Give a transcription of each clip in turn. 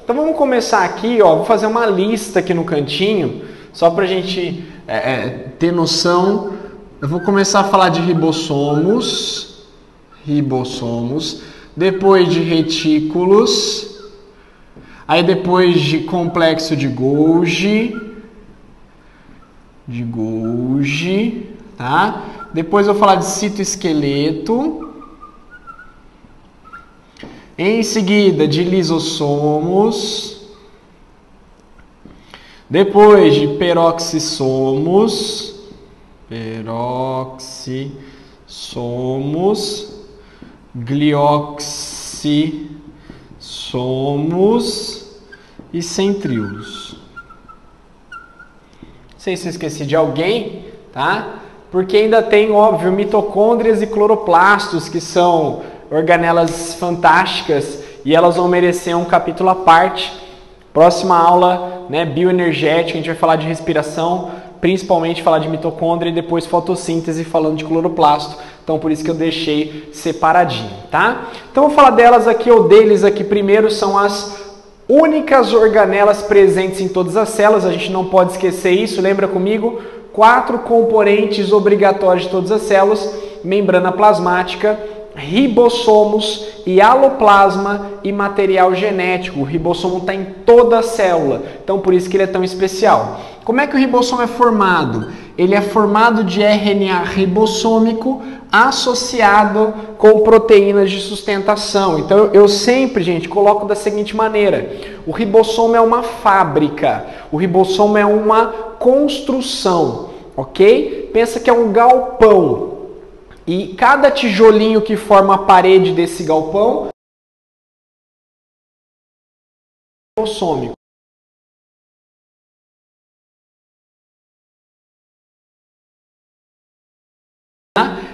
Então vamos começar aqui, ó, vou fazer uma lista aqui no cantinho, só para a gente ter noção. Eu vou começar a falar de ribossomos, depois de retículos, aí depois de complexo de Golgi, tá? Depois eu vou falar de citoesqueleto. Em seguida, de lisossomos. Depois de peroxissomos. Glioxissomos e centríolos. Não sei se eu esqueci de alguém, tá? Porque ainda tem, óbvio, mitocôndrias e cloroplastos, que são organelas fantásticas e elas vão merecer um capítulo à parte. Próxima aula, né, bioenergética, a gente vai falar de respiração, principalmente falar de mitocôndria e depois fotossíntese falando de cloroplasto. Então por isso que eu deixei separadinho, tá? Então vou falar delas aqui ou deles aqui primeiro. São as únicas organelas presentes em todas as células, a gente não pode esquecer isso, lembra comigo? 4 componentes obrigatórios de todas as células: membrana plasmática, ribossomos, hialoplasma e material genético. O ribossomo está em toda a célula, então por isso que ele é tão especial. Como é que o ribossomo é formado? Ele é formado de RNA ribossômico associado com proteínas de sustentação. Então eu sempre, gente, coloco da seguinte maneira: o ribossomo é uma fábrica, o ribossomo é uma construção, ok? Pensa que é um galpão. E cada tijolinho que forma a parede desse galpão é ribossômico.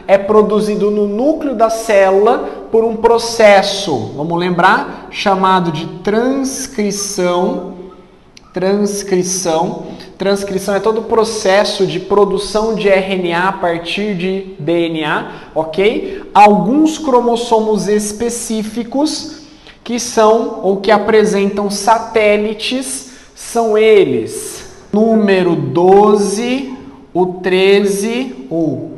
É produzido no núcleo da célula por um processo, vamos lembrar, chamado de transcrição. Transcrição é todo o processo de produção de RNA a partir de DNA, ok? Alguns cromossomos específicos que são ou que apresentam satélites são eles: número 12, o 13, o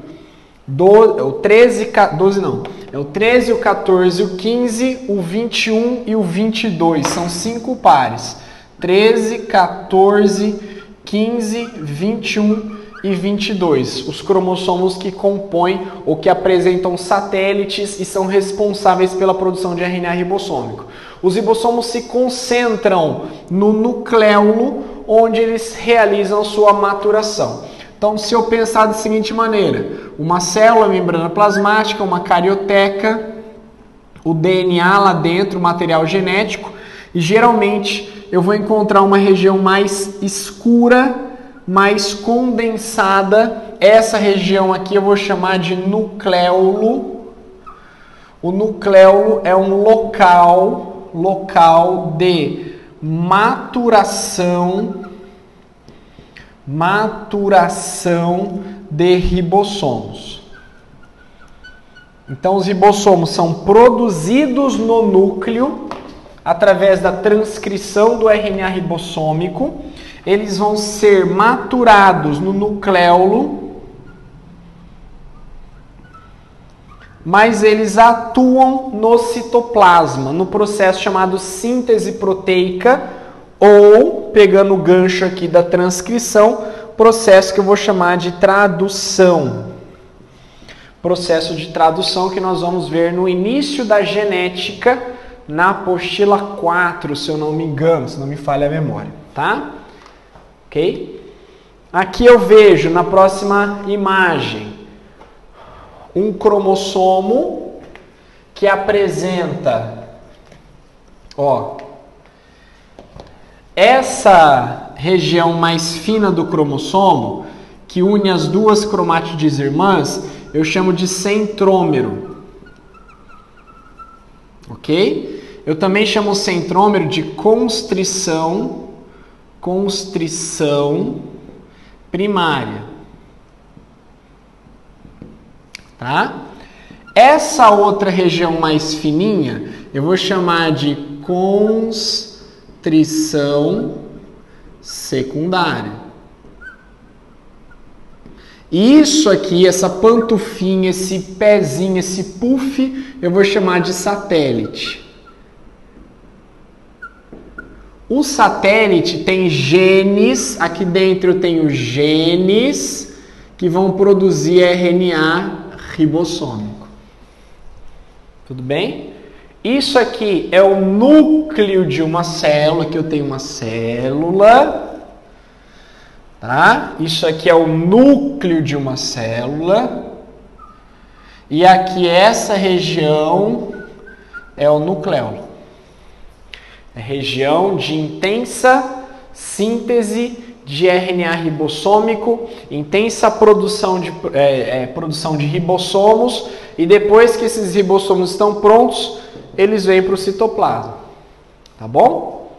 13, 12 não, é o 13, o 14, o 15, o 21 e o 22, são 5 pares. 13, 14, 15, 21 e 22. Os cromossomos que compõem ou que apresentam satélites e são responsáveis pela produção de RNA ribossômico. Os ribossomos se concentram no nucleolo, onde eles realizam sua maturação. Então, se eu pensar da seguinte maneira: uma célula, membrana plasmática, uma carioteca, o DNA lá dentro, o material genético, e geralmente eu vou encontrar uma região mais escura, mais condensada. Essa região aqui eu vou chamar de nucleolo. O nucleolo é um local de maturação de ribossomos. Então os ribossomos são produzidos no núcleo através da transcrição do RNA ribossômico. Eles vão ser maturados no nucleolo, mas eles atuam no citoplasma, no processo chamado síntese proteica, ou, pegando o gancho aqui da transcrição, processo que eu vou chamar de tradução. Processo de tradução que nós vamos ver no início da genética, na apostila 4, se eu não me engano, se não me falha a memória, tá? Ok? Aqui eu vejo na próxima imagem um cromossomo que apresenta, ó, essa região mais fina do cromossomo, que une as duas cromátides irmãs, eu chamo de centrômero. Ok? Eu também chamo o centrômero de constrição primária. Tá? Essa outra região mais fininha, eu vou chamar de constrição nutrição secundária. Isso aqui, essa pantufinha, esse pezinho, esse puff, eu vou chamar de satélite. O satélite tem genes, aqui dentro eu tenho genes que vão produzir RNA ribossômico. Tudo bem? Isso aqui é o núcleo de uma célula, aqui eu tenho uma célula. Tá? Isso aqui é o núcleo de uma célula. E aqui essa região é o nucleolo. É região de intensa síntese de RNA ribossômico, intensa produção de ribossomos, e depois que esses ribossomos estão prontos, eles vêm para o citoplasma. Tá bom?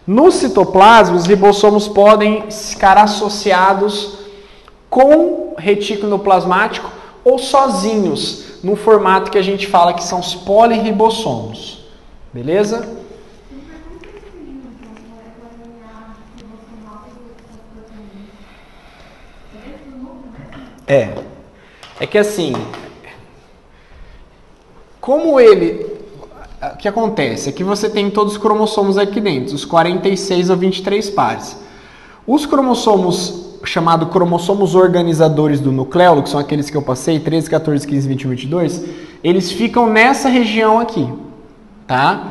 No citoplasma, os ribossomos podem ficar associados com retículo endoplasmático ou sozinhos, no formato que a gente fala que são os poliribossomos. Beleza? É que assim, como o que acontece? É que você tem todos os cromossomos aqui dentro, os 46 ou 23 pares. Os cromossomos, chamados cromossomos organizadores do nucleolo, que são aqueles que eu passei, 13, 14, 15, 21, 22, eles ficam nessa região aqui, tá?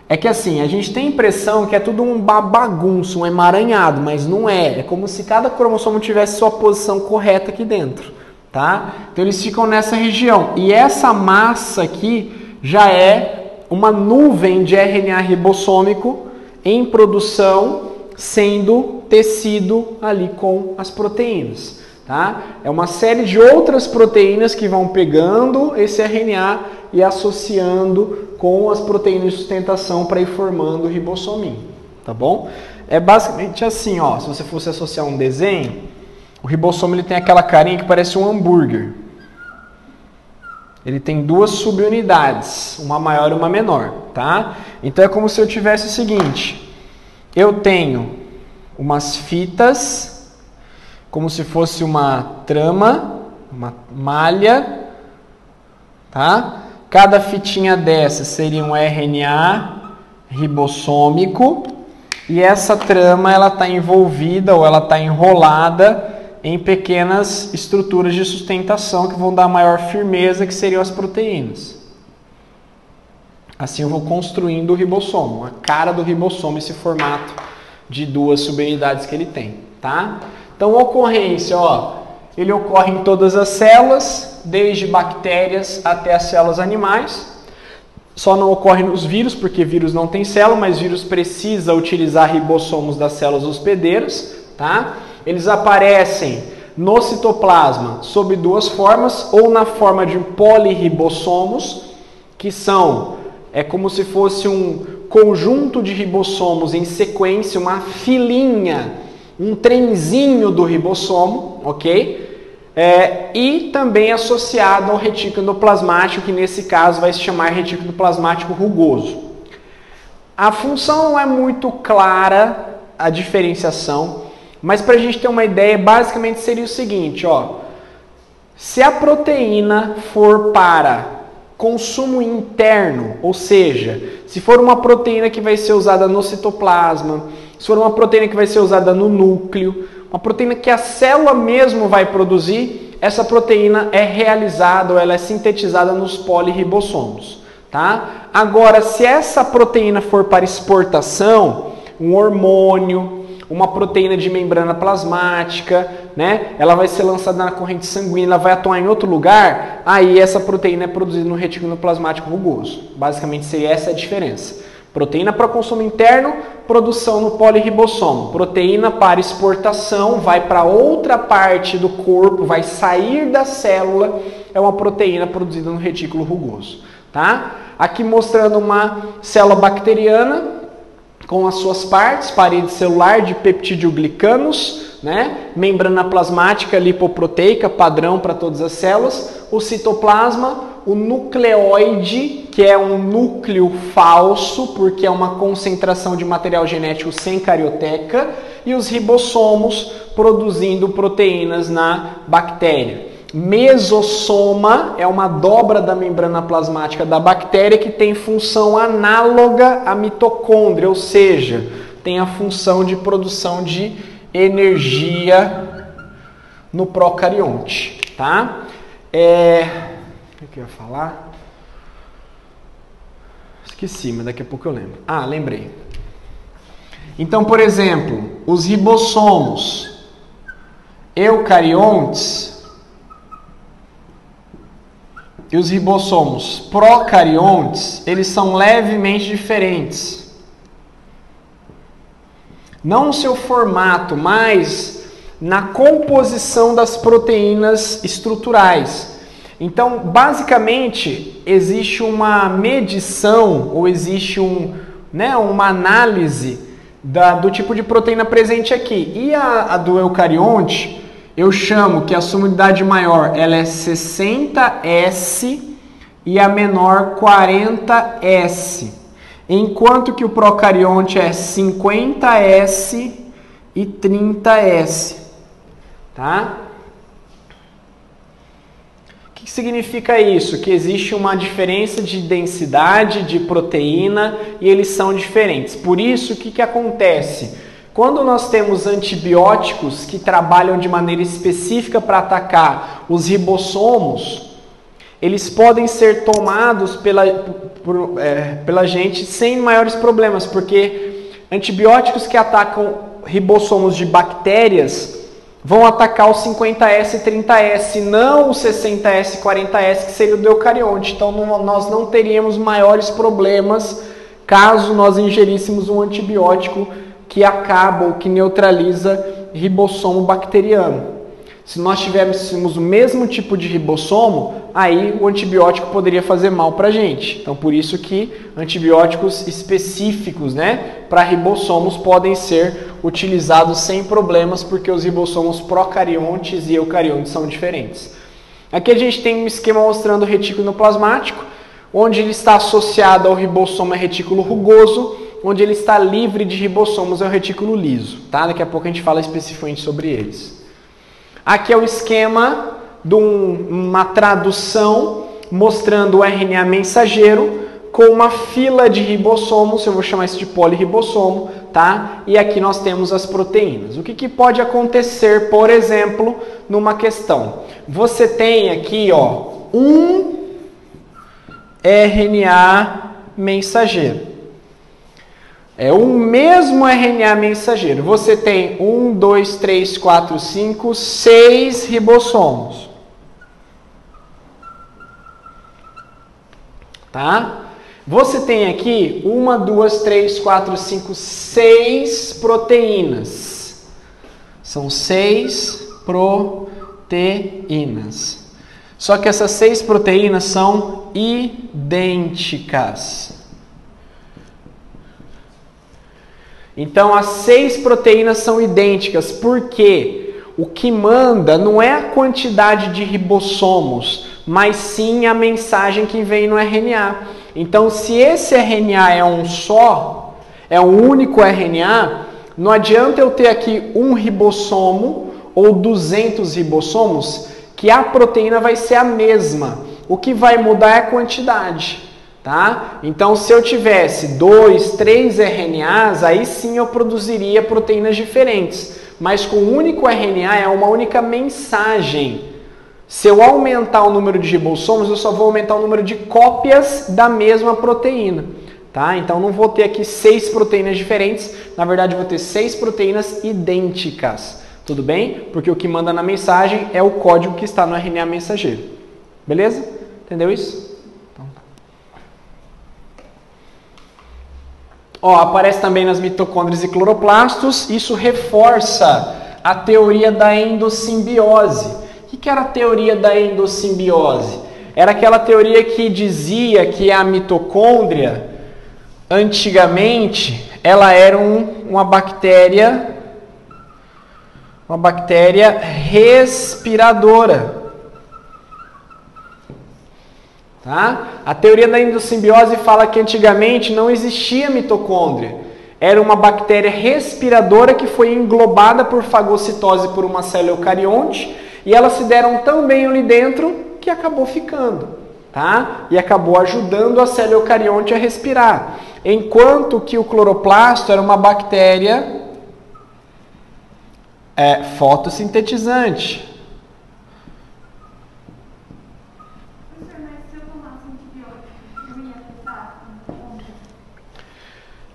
É que assim, a gente tem a impressão que é tudo uma bagunça, um emaranhado, mas não é. É como se cada cromossomo tivesse sua posição correta aqui dentro, tá? Então eles ficam nessa região. E essa massa aqui já é uma nuvem de RNA ribossômico em produção, sendo tecido ali com as proteínas, tá? É uma série de outras proteínas que vão pegando esse RNA e associando com as proteínas de sustentação para ir formando o ribossominho, tá bom? É basicamente assim, ó, se você fosse associar um desenho, o ribossomo ele tem aquela carinha que parece um hambúrguer. Ele tem duas subunidades, uma maior e uma menor, tá? Então é como se eu tivesse o seguinte, eu tenho umas fitas, como se fosse uma trama, uma malha, tá? Cada fitinha dessa seria um RNA ribossômico e essa trama ela está envolvida ou ela está enrolada em pequenas estruturas de sustentação que vão dar maior firmeza, que seriam as proteínas. Assim eu vou construindo o ribossomo, a cara do ribossomo, esse formato de duas subunidades que ele tem, tá? Então, a ocorrência, ó, ele ocorre em todas as células, desde bactérias até as células animais. Só não ocorre nos vírus, porque vírus não tem célula, mas vírus precisa utilizar ribossomos das células hospedeiras, tá? Eles aparecem no citoplasma sob duas formas, ou na forma de poliribossomos, que são, como se fosse um conjunto de ribossomos em sequência, uma filinha, um trenzinho do ribossomo, ok? E também associado ao retículo endoplasmático, que nesse caso vai se chamar retículo endoplasmático rugoso. A função não é muito clara, a diferenciação, mas para a gente ter uma ideia, basicamente seria o seguinte, ó, se a proteína for para consumo interno, ou seja, se for uma proteína que vai ser usada no citoplasma, se for uma proteína que vai ser usada no núcleo, uma proteína que a célula mesmo vai produzir, essa proteína é realizada ou ela é sintetizada nos poliribossomos, tá? Agora, se essa proteína for para exportação, um hormônio, uma proteína de membrana plasmática, né? Ela vai ser lançada na corrente sanguínea, ela vai atuar em outro lugar, aí essa proteína é produzida no retículo plasmático rugoso. Basicamente seria essa a diferença. Proteína para consumo interno, produção no poliribossomo. Proteína para exportação, vai para outra parte do corpo, vai sair da célula, é uma proteína produzida no retículo rugoso, tá? Aqui mostrando uma célula bacteriana, com as suas partes, parede celular de peptidoglicanos, né? Membrana plasmática lipoproteica, padrão para todas as células, o citoplasma, o nucleoide, que é um núcleo falso, porque é uma concentração de material genético sem carioteca, e os ribossomos produzindo proteínas na bactéria. Mesossoma é uma dobra da membrana plasmática da bactéria que tem função análoga à mitocôndria, ou seja, tem a função de produção de energia no procarionte, tá? O que eu ia falar? Esqueci, mas daqui a pouco eu lembro. Ah, lembrei. Então, por exemplo, os ribossomos eucariontes e os ribossomos procariontes, eles são levemente diferentes. Não no seu formato, mas na composição das proteínas estruturais. Então, basicamente, existe uma medição ou existe uma análise do tipo de proteína presente aqui. E a do eucarionte, eu chamo que a sua unidade maior ela é 60S e a menor 40S. Enquanto que o procarionte é 50S e 30S. Tá? O que significa isso? Que existe uma diferença de densidade de proteína e eles são diferentes. Por isso, o que acontece? Quando nós temos antibióticos que trabalham de maneira específica para atacar os ribossomos, eles podem ser tomados pela gente sem maiores problemas, porque antibióticos que atacam ribossomos de bactérias vão atacar os 50S e 30S, não os 60S e 40S, que seria o do eucarionte. Então, nós não teríamos maiores problemas caso nós ingeríssemos um antibiótico que acaba ou que neutraliza ribossomo bacteriano. Se nós tivéssemos o mesmo tipo de ribossomo, aí o antibiótico poderia fazer mal para a gente. Então, por isso que antibióticos específicos, para ribossomos podem ser utilizados sem problemas, porque os ribossomos procariontes e eucariontes são diferentes. Aqui a gente tem um esquema mostrando o retículo endoplasmático, onde ele está associado ao ribossomo é retículo rugoso, onde ele está livre de ribossomos é o retículo liso. Tá? Daqui a pouco a gente fala especificamente sobre eles. Aqui é o esquema de uma tradução mostrando o RNA mensageiro com uma fila de ribossomos, eu vou chamar isso de polirribossomo, tá? E aqui nós temos as proteínas. O que pode acontecer, por exemplo, numa questão? Você tem aqui, um RNA mensageiro. É o mesmo RNA mensageiro. Você tem 1, 2, 3, 4, 5, 6 ribossomos. Tá? Você tem aqui 1, 2, 3, 4, 5, 6 proteínas. São 6 proteínas. Só que essas 6 proteínas são idênticas. Então, as 6 proteínas são idênticas, porque o que manda não é a quantidade de ribossomos, mas sim a mensagem que vem no RNA. Então, se esse RNA é um só, é um único RNA, não adianta eu ter aqui um ribossomo ou 200 ribossomos, que a proteína vai ser a mesma. O que vai mudar é a quantidade. Tá? Então, se eu tivesse 2, 3 RNAs, aí sim eu produziria proteínas diferentes. Mas com um único RNA é uma única mensagem. Se eu aumentar o número de ribossomos, eu só vou aumentar o número de cópias da mesma proteína. Tá? Então, não vou ter aqui 6 proteínas diferentes. Na verdade, vou ter 6 proteínas idênticas. Tudo bem? Porque o que manda na mensagem é o código que está no RNA mensageiro. Beleza? Entendeu isso? Aparece também nas mitocôndrias e cloroplastos. Isso reforça a teoria da endossimbiose. O que era a teoria da endossimbiose? Era aquela teoria que dizia que a mitocôndria, antigamente, ela era uma bactéria respiradora. Tá? A teoria da endossimbiose fala que antigamente não existia mitocôndria. Era uma bactéria respiradora que foi englobada por fagocitose por uma célula eucarionte e elas se deram tão bem ali dentro que acabou ficando, tá? E acabou ajudando a célula eucarionte a respirar. Enquanto que o cloroplasto era uma bactéria fotossintetizante.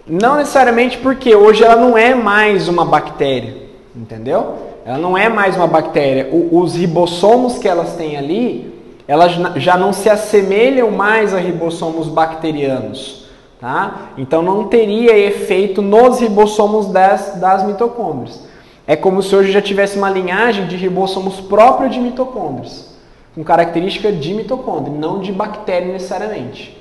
Não necessariamente, porque hoje ela não é mais uma bactéria, entendeu? Ela não é mais uma bactéria. Os ribossomos que elas têm ali, elas já não se assemelham mais a ribossomos bacterianos, tá? Então não teria efeito nos ribossomos das mitocôndrias. É como se hoje já tivesse uma linhagem de ribossomos próprios de mitocôndrias, com característica de mitocôndria, não de bactéria necessariamente.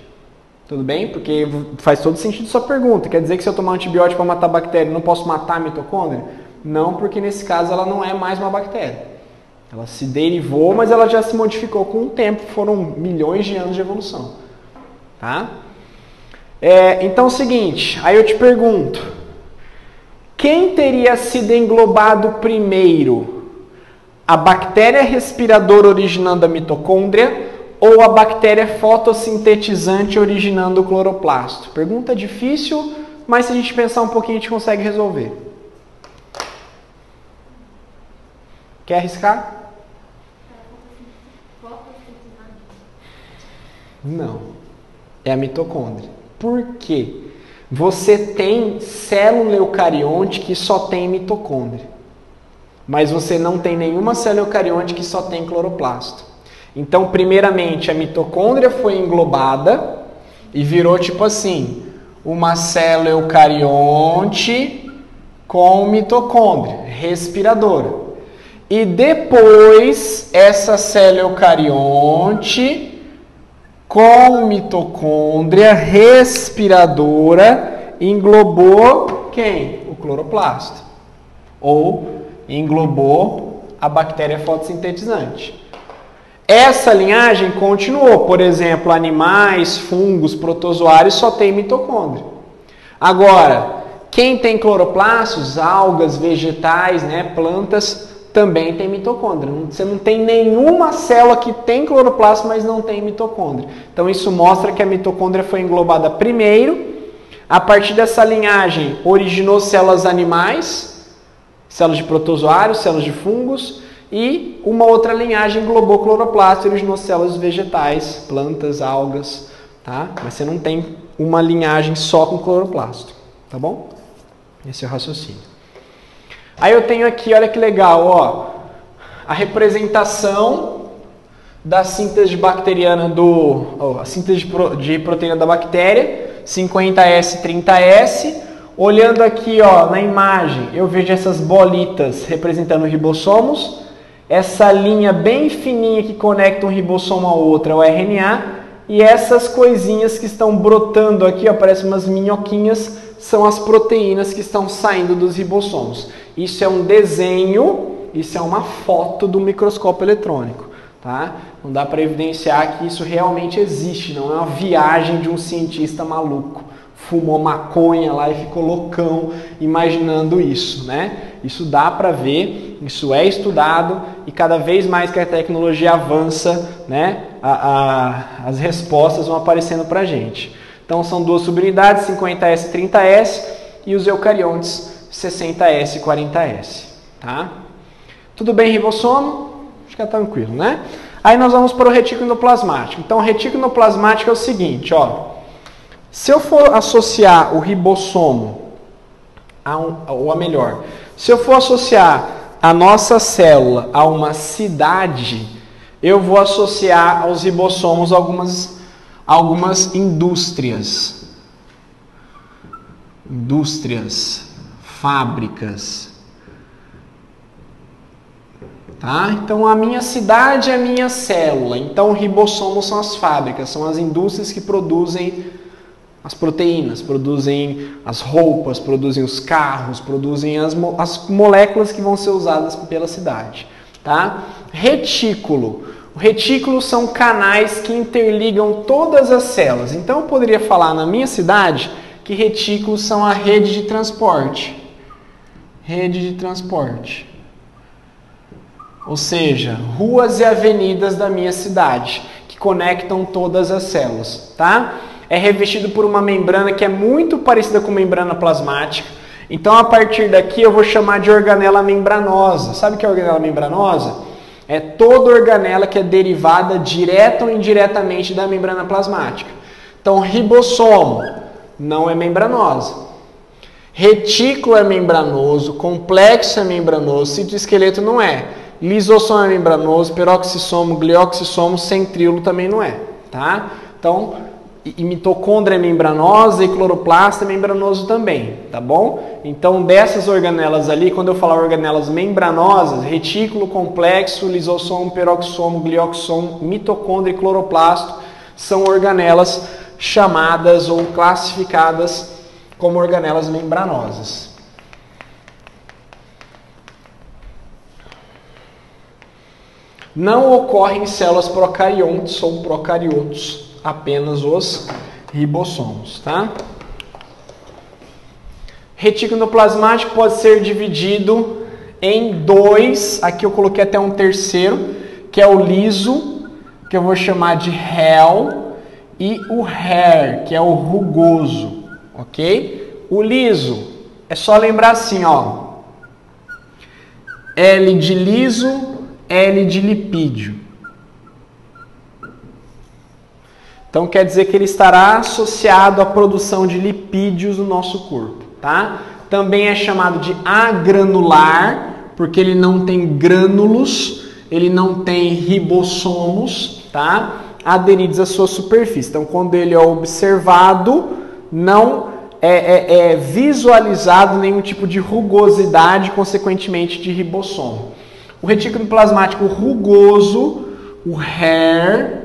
Tudo bem? Porque faz todo sentido sua pergunta. Quer dizer que se eu tomar um antibiótico para matar a bactéria, eu não posso matar a mitocôndria? Não, porque nesse caso ela não é mais uma bactéria. Ela se derivou, mas ela já se modificou com o tempo. Foram milhões de anos de evolução. Tá? Então é o seguinte, aí eu te pergunto. Quem teria sido englobado primeiro? A bactéria respiradora originando a mitocôndria ou a bactéria fotossintetizante originando o cloroplasto? Pergunta difícil, mas se a gente pensar um pouquinho a gente consegue resolver. Quer arriscar? Não. É a mitocôndria. Por quê? Você tem célula eucarionte que só tem mitocôndria. Mas você não tem nenhuma célula eucarionte que só tem cloroplasto. Então, primeiramente, a mitocôndria foi englobada e virou tipo assim, uma célula eucarionte com mitocôndria, respiradora. E depois, essa célula eucarionte com mitocôndria respiradora englobou quem? O cloroplasto. Ou englobou a bactéria fotossintetizante. Essa linhagem continuou. Por exemplo, animais, fungos, protozoários só tem mitocôndria. Agora, quem tem cloroplastos, algas, vegetais, né, plantas, também tem mitocôndria. Você não tem nenhuma célula que tem cloroplasto, mas não tem mitocôndria. Então isso mostra que a mitocôndria foi englobada primeiro. A partir dessa linhagem originou células animais, células de protozoários, células de fungos, e uma outra linhagem englobou cloroplasto e originou células vegetais, plantas, algas, tá? Mas você não tem uma linhagem só com cloroplasto, tá bom? Esse é o raciocínio. Aí eu tenho aqui, olha que legal, ó, a representação da síntese bacteriana a síntese de proteína da bactéria, 50S, 30S. Olhando aqui, ó, na imagem, eu vejo essas bolitas representando ribossomos. Essa linha bem fininha que conecta um ribossomo ao outro é o RNA. E essas coisinhas que estão brotando aqui, ó, parecem umas minhoquinhas, são as proteínas que estão saindo dos ribossomos. Isso é um desenho, isso é uma foto do microscópio eletrônico, tá? Não dá para evidenciar que isso realmente existe, não é uma viagem de um cientista maluco. Fumou maconha lá e ficou loucão imaginando isso, né? Isso dá para ver, isso é estudado e cada vez mais que a tecnologia avança, né, as respostas vão aparecendo para a gente. Então são duas subunidades, 50S e 30S, e os eucariontes 60S e 40S, tá? Tudo bem, ribossomo? Acho que é tranquilo, né? Aí nós vamos para o retículo endoplasmático. Então o retículo endoplasmático é o seguinte, ó. Se eu for associar o ribossomo se eu for associar a nossa célula a uma cidade, eu vou associar aos ribossomos algumas indústrias, fábricas. Tá? Então a minha cidade é a minha célula. Então ribossomos são as fábricas, são as indústrias que produzem as proteínas, produzem as roupas, produzem os carros, produzem as moléculas que vão ser usadas pela cidade. Tá? Retículo. O retículo são canais que interligam todas as células. Então eu poderia falar na minha cidade que retículos são a rede de transporte. Rede de transporte. Ou seja, ruas e avenidas da minha cidade, que conectam todas as células, tá? É revestido por uma membrana que é muito parecida com membrana plasmática. Então, a partir daqui, eu vou chamar de organela membranosa. Sabe o que é organela membranosa? É toda organela que é derivada direta ou indiretamente da membrana plasmática. Então, ribossomo não é membranosa. Retículo é membranoso, complexo é membranoso, citoesqueleto não é. Lisossomo é membranoso, peroxissomo, glioxissomo, centríolo também não é, tá? Então, e mitocôndria é membranosa e cloroplasto é membranoso também, tá bom? Então, dessas organelas ali, quando eu falar organelas membranosas, retículo, complexo, lisossomo, peroxissomo, glioxissomo, mitocôndria e cloroplasto são organelas chamadas ou classificadas como organelas membranosas. Não ocorrem em células procariontes ou procariotos, apenas os ribossomos, tá? Retículo endoplasmático pode ser dividido em dois, aqui eu coloquei até um terceiro, que é o liso, que eu vou chamar de HEL, e o HAIR, que é o rugoso, ok? O liso, é só lembrar assim, ó, L de liso, L de lipídio. Então quer dizer que ele estará associado à produção de lipídios no nosso corpo, tá? Também é chamado de agranular, porque ele não tem grânulos, ele não tem ribossomos, tá? Aderidos à sua superfície. Então quando ele é observado, não é visualizado nenhum tipo de rugosidade, consequentemente de ribossomo. O retículo plasmático rugoso, o HAIR,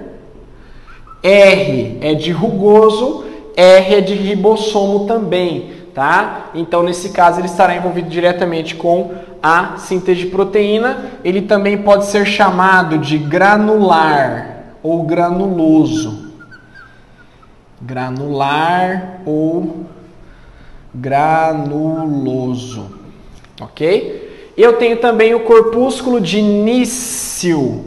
R é de rugoso, R é de ribossomo também, tá? Então, nesse caso, ele estará envolvido diretamente com a síntese de proteína. Ele também pode ser chamado de granular ou granuloso. Granular ou granuloso, ok? Eu tenho também o corpúsculo de Nício.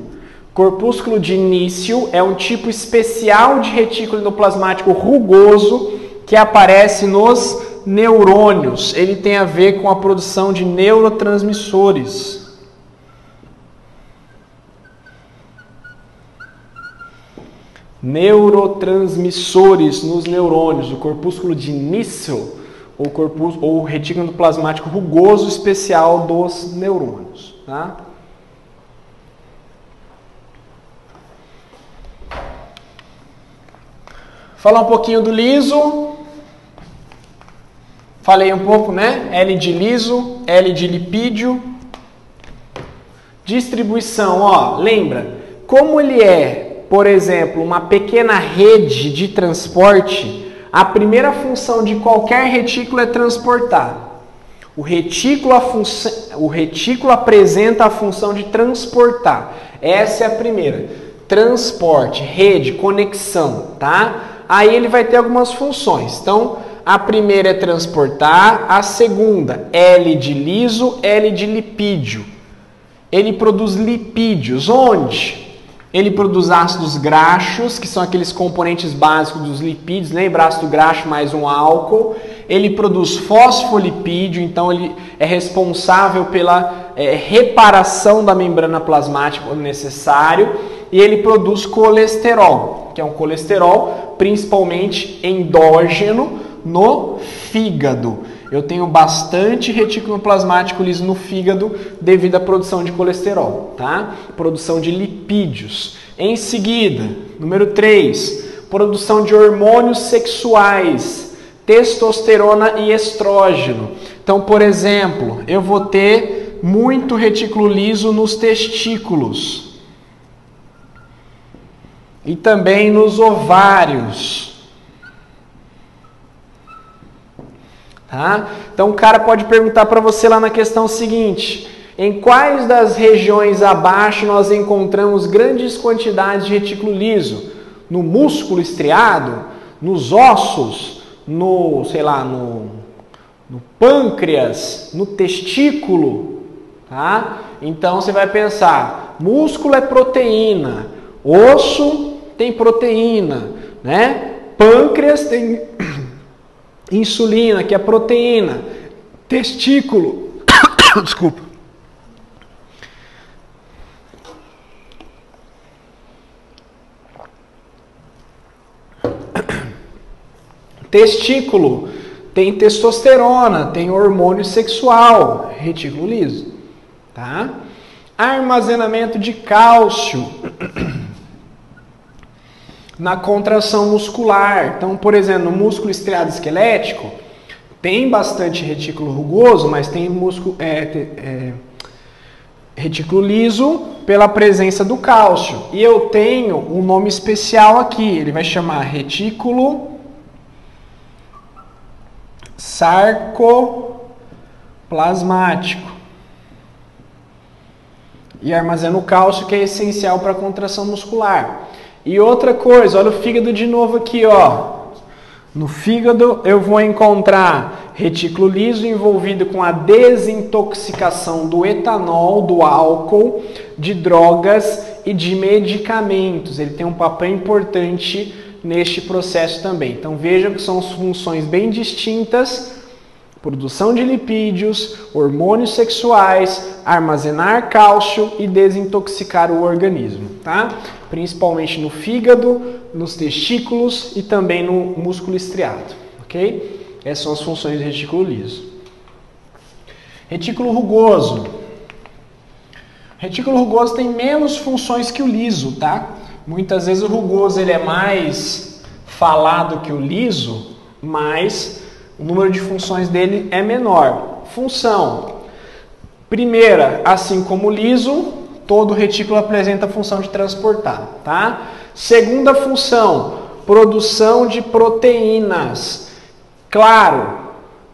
Corpúsculo de Nício é um tipo especial de retículo endoplasmático rugoso que aparece nos neurônios. Ele tem a ver com a produção de neurotransmissores. Neurotransmissores nos neurônios. O corpúsculo de Nício ou retículo endoplasmático rugoso especial dos neurônios, tá? Falar um pouquinho do liso. Falei um pouco, né? L de liso, L de lipídio. Distribuição, ó, lembra? Como ele é, por exemplo, uma pequena rede de transporte, a primeira função de qualquer retículo é transportar. O retículo apresenta a função de transportar. Essa é a primeira. Transporte, rede, conexão, tá? Aí ele vai ter algumas funções. Então, a primeira é transportar, a segunda, L de liso, L de lipídio. Ele produz lipídios. Onde? Ele produz ácidos graxos, que são aqueles componentes básicos dos lipídios. Lembra? Ácido graxo mais um álcool. Ele produz fosfolipídio, então ele é responsável pela reparação da membrana plasmática quando necessário. E ele produz colesterol, que é um colesterol principalmente endógeno no fígado. Eu tenho bastante retículo plasmático liso no fígado devido à produção de colesterol, tá? Produção de lipídios. Em seguida, número 3, produção de hormônios sexuais, testosterona e estrógeno. Então, por exemplo, eu vou ter muito retículo liso nos testículos e também nos ovários. Tá? Então o cara pode perguntar para você lá na questão seguinte: Em quais das regiões abaixo nós encontramos grandes quantidades de retículo liso? No músculo estriado? Nos ossos? No pâncreas? No testículo? Tá? Então você vai pensar, músculo é proteína, osso tem proteína, né? Pâncreas tem insulina, que é proteína. Testículo, desculpa. Testículo tem testosterona, tem hormônio sexual, retículo liso, tá? Armazenamento de cálcio na contração muscular. Então, por exemplo, no músculo estriado esquelético tem bastante retículo rugoso, mas tem retículo liso pela presença do cálcio. E eu tenho um nome especial aqui, ele vai chamar retículo sarcoplasmático. E armazena o cálcio, que é essencial para a contração muscular. E outra coisa, olha o fígado de novo aqui, ó. No fígado eu vou encontrar retículo liso envolvido com a desintoxicação do etanol, do álcool, de drogas e de medicamentos. Ele tem um papel importante neste processo também. Então vejam que são funções bem distintas: produção de lipídios, hormônios sexuais, armazenar cálcio e desintoxicar o organismo, tá? Principalmente no fígado, nos testículos e também no músculo estriado, ok? Essas são as funções do retículo liso. Retículo rugoso. Retículo rugoso tem menos funções que o liso, tá? Muitas vezes o rugoso ele é mais falado que o liso, mas o número de funções dele é menor. Função. Primeira, assim como o liso, todo retículo apresenta a função de transportar, tá? Segunda função, produção de proteínas. Claro,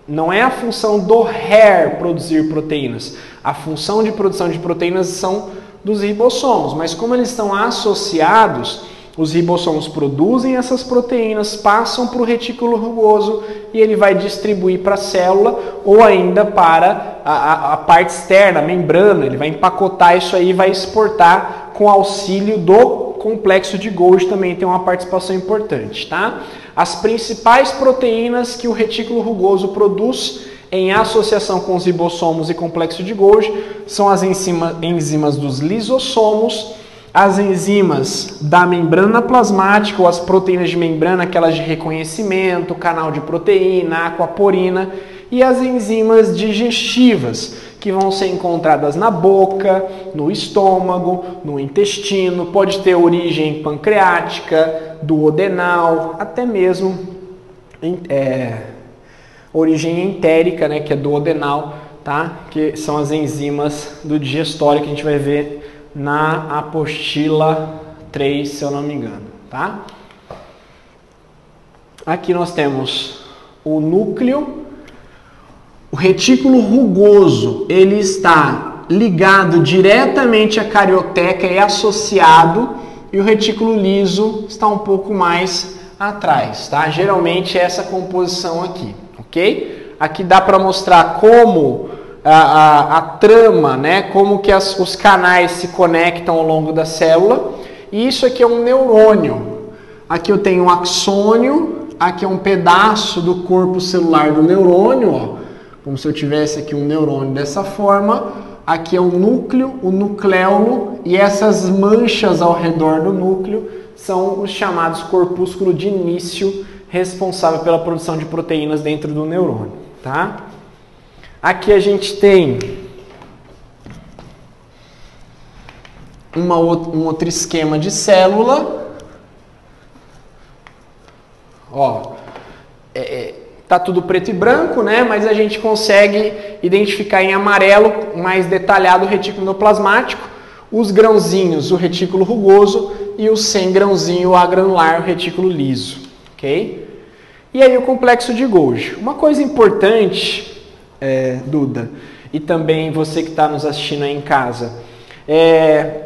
não é a função do hair produzir proteínas. A função de produção de proteínas são dos ribossomos, mas como eles estão associados, os ribossomos produzem essas proteínas, passam para o retículo rugoso e ele vai distribuir para a célula ou ainda para a parte externa, a membrana. Ele vai empacotar isso aí e vai exportar com auxílio do complexo de Golgi, também tem uma participação importante, tá? As principais proteínas que o retículo rugoso produz em associação com os ribossomos e complexo de Golgi são as enzimas dos lisossomos, as enzimas da membrana plasmática, ou as proteínas de membrana, aquelas de reconhecimento, canal de proteína, aquaporina, e as enzimas digestivas, que vão ser encontradas na boca, no estômago, no intestino, pode ter origem pancreática, duodenal, até mesmo origem entérica, né, que é duodenal, tá? Que são as enzimas do digestório que a gente vai ver na apostila 3, se eu não me engano, tá? Aqui nós temos o núcleo. O retículo rugoso, ele está ligado diretamente à carioteca e associado, e o retículo liso está um pouco mais atrás, tá? Geralmente é essa composição aqui, ok? Aqui dá para mostrar como a trama, né? Como que os canais se conectam ao longo da célula. E isso aqui é um neurônio. Aqui eu tenho um axônio, aqui é um pedaço do corpo celular do neurônio, ó. Como se eu tivesse aqui um neurônio dessa forma. Aqui é o núcleo, o nucléolo, e essas manchas ao redor do núcleo são os chamados corpúsculos de início, responsável pela produção de proteínas dentro do neurônio, tá? Aqui a gente tem um outro esquema de célula. Ó, tá tudo preto e branco, né? Mas a gente consegue identificar em amarelo, mais detalhado, o retículo endoplasmático, os grãozinhos, o retículo rugoso, e o sem grãozinho, o agranular, o retículo liso, ok? E aí o complexo de Golgi. Uma coisa importante Duda, e também você que está nos assistindo aí em casa, é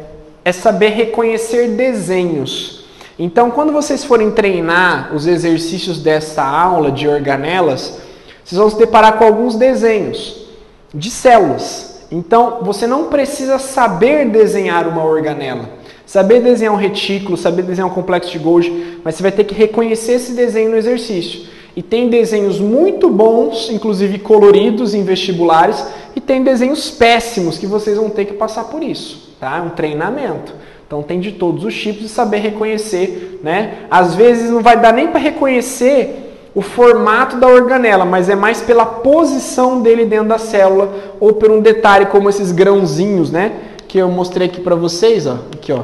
saber reconhecer desenhos. Então, quando vocês forem treinar os exercícios dessa aula de organelas, vocês vão se deparar com alguns desenhos de células. Então, você não precisa saber desenhar uma organela, saber desenhar um retículo, saber desenhar um complexo de Golgi, mas você vai ter que reconhecer esse desenho no exercício. E tem desenhos muito bons, inclusive coloridos em vestibulares, e tem desenhos péssimos que vocês vão ter que passar por isso, tá? É um treinamento. Então tem de todos os tipos e saber reconhecer, né? Às vezes não vai dar nem para reconhecer o formato da organela, mas é mais pela posição dele dentro da célula ou por um detalhe como esses grãozinhos, né? Que eu mostrei aqui para vocês, ó. Aqui, ó.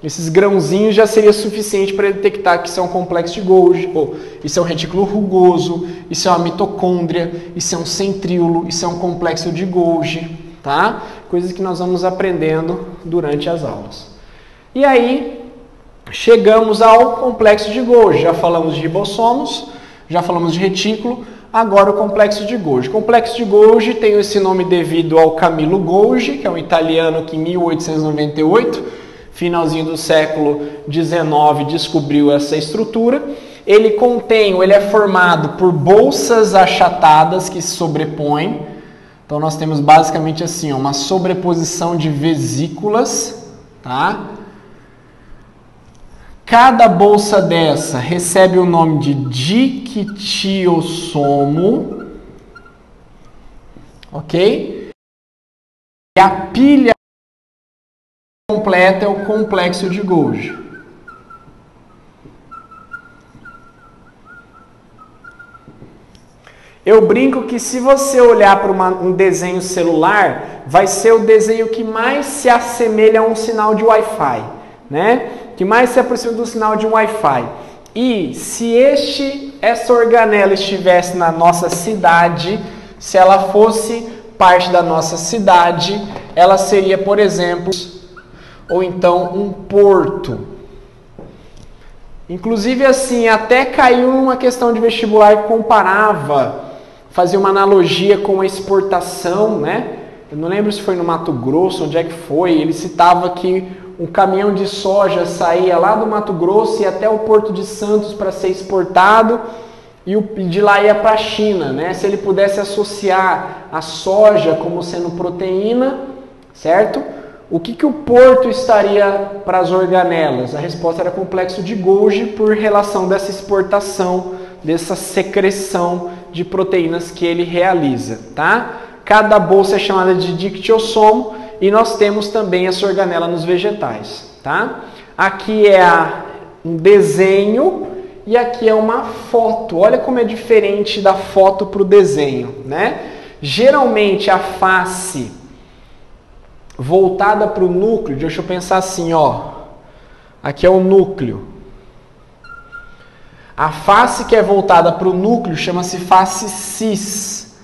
Esses grãozinhos já seria suficiente para detectar que isso é um complexo de Golgi, ou isso é um retículo rugoso, isso é uma mitocôndria, isso é um centríolo, isso é um complexo de Golgi, tá? Coisas que nós vamos aprendendo durante as aulas. E aí, chegamos ao complexo de Golgi. Já falamos de ribossomos, já falamos de retículo, agora o complexo de Golgi. O complexo de Golgi tem esse nome devido ao Camillo Golgi, que é um italiano que em 1898, finalzinho do século XIX, descobriu essa estrutura. Ele é formado por bolsas achatadas que se sobrepõem. Então nós temos basicamente assim, uma sobreposição de vesículas, tá? Cada bolsa dessa recebe o nome de dictiossomo, ok? E a pilha completa é o complexo de Golgi. Eu brinco que se você olhar para um desenho celular, vai ser o desenho que mais se assemelha a um sinal de Wi-Fi, né? Que mais se aproxima do sinal de um Wi-Fi. E se essa organela estivesse na nossa cidade, se ela fosse parte da nossa cidade, ela seria, por exemplo, ou então um porto. Inclusive assim, até caiu uma questão de vestibular que comparava, fazia uma analogia com a exportação, né? Eu não lembro se foi no Mato Grosso, onde é que foi, ele citava que um caminhão de soja saía lá do Mato Grosso e ia até o Porto de Santos para ser exportado e de lá ia para a China, né? Se ele pudesse associar a soja como sendo proteína, certo? O que o porto estaria para as organelas? A resposta era complexo de Golgi por relação dessa exportação, dessa secreção de proteínas que ele realiza, tá? Cada bolsa é chamada de dictiossomo e nós temos também essa organela nos vegetais, tá? Aqui é um desenho e aqui é uma foto. Olha como é diferente da foto para o desenho, né? Geralmente a face voltada para o núcleo, deixa eu pensar assim, ó. Aqui é o núcleo. A face que é voltada para o núcleo chama-se face cis.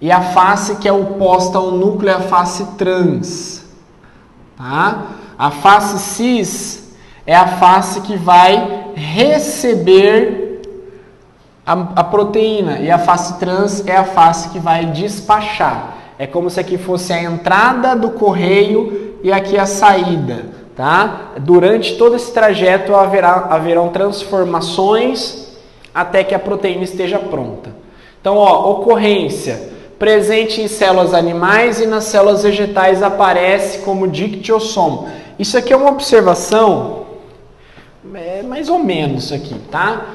E a face que é oposta ao núcleo é a face trans. Tá? A face cis é a face que vai receber a proteína. E a face trans é a face que vai despachar. É como se aqui fosse a entrada do correio e aqui a saída. Tá? Durante todo esse trajeto haverão transformações até que a proteína esteja pronta. Então, ó, ocorrência presente em células animais e nas células vegetais aparece como dictiossomo. Isso aqui é uma observação, mais ou menos isso aqui, tá?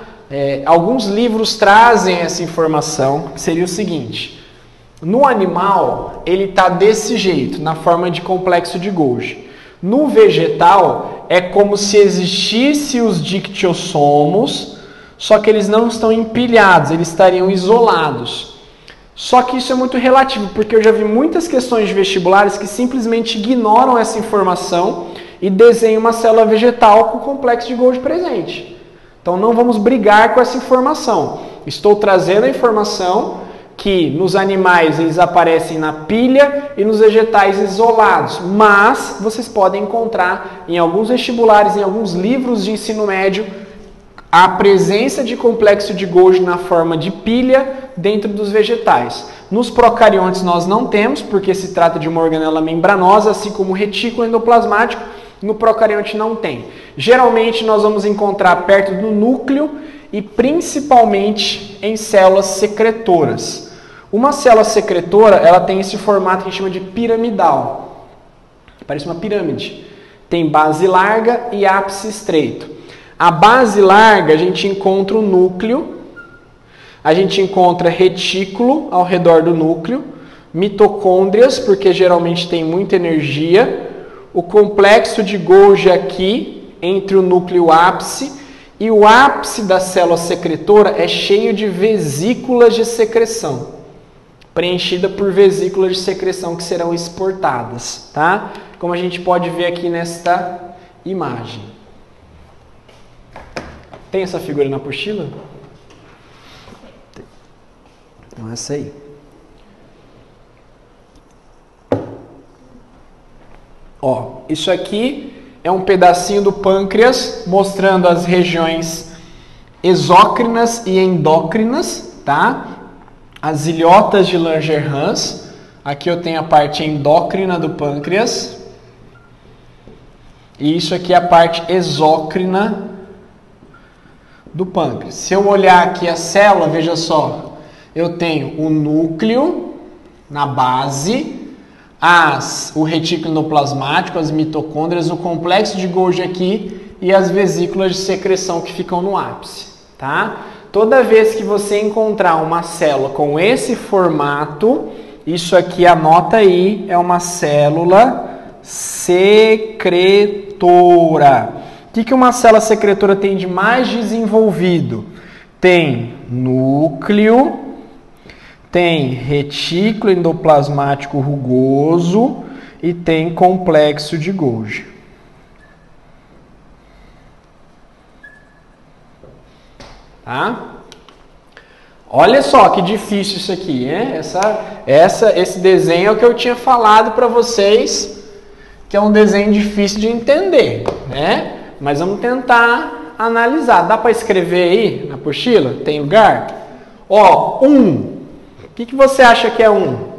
Alguns livros trazem essa informação, que seria o seguinte: no animal, ele está desse jeito, na forma de complexo de Golgi. No vegetal, é como se existissem os dictiossomos, só que eles não estão empilhados, eles estariam isolados. Só que isso é muito relativo, porque eu já vi muitas questões de vestibulares que simplesmente ignoram essa informação e desenham uma célula vegetal com o complexo de Golgi presente. Então não vamos brigar com essa informação. Estou trazendo a informação que nos animais eles aparecem na pilha e nos vegetais isolados, mas vocês podem encontrar em alguns vestibulares, em alguns livros de ensino médio, a presença de complexo de Golgi na forma de pilha dentro dos vegetais. Nos procariontes nós não temos, porque se trata de uma organela membranosa, assim como o retículo endoplasmático, no procarionte não tem. Geralmente nós vamos encontrar perto do núcleo e principalmente em células secretoras. Uma célula secretora, ela tem esse formato que a gente chama de piramidal. Parece uma pirâmide. Tem base larga e ápice estreito. A base larga a gente encontra o núcleo, a gente encontra retículo ao redor do núcleo, mitocôndrias, porque geralmente tem muita energia, o complexo de Golgi aqui, entre o núcleo e o ápice, e o ápice da célula secretora é cheio de vesículas de secreção, preenchida por vesículas de secreção que serão exportadas, tá? Como a gente pode ver aqui nesta imagem. Tem essa figura na apostila? Então essa aí. Ó, isso aqui é um pedacinho do pâncreas mostrando as regiões exócrinas e endócrinas, tá? As ilhotas de Langerhans. Aqui eu tenho a parte endócrina do pâncreas. E isso aqui é a parte exócrina do pâncreas. Se eu olhar aqui a célula, veja só, eu tenho o núcleo na base, o retículo endoplasmático, as mitocôndrias, o complexo de Golgi aqui e as vesículas de secreção que ficam no ápice, tá? Toda vez que você encontrar uma célula com esse formato, isso aqui, anota aí, é uma célula secretora. O que uma célula secretora tem de mais desenvolvido? Tem núcleo, tem retículo endoplasmático rugoso e tem complexo de Golgi. Tá? Olha só que difícil isso aqui, né? Esse desenho é o que eu tinha falado para vocês, que é um desenho difícil de entender, né? Mas vamos tentar analisar. Dá para escrever aí na apostila? Tem lugar? Ó, 1. O que você acha que é 1?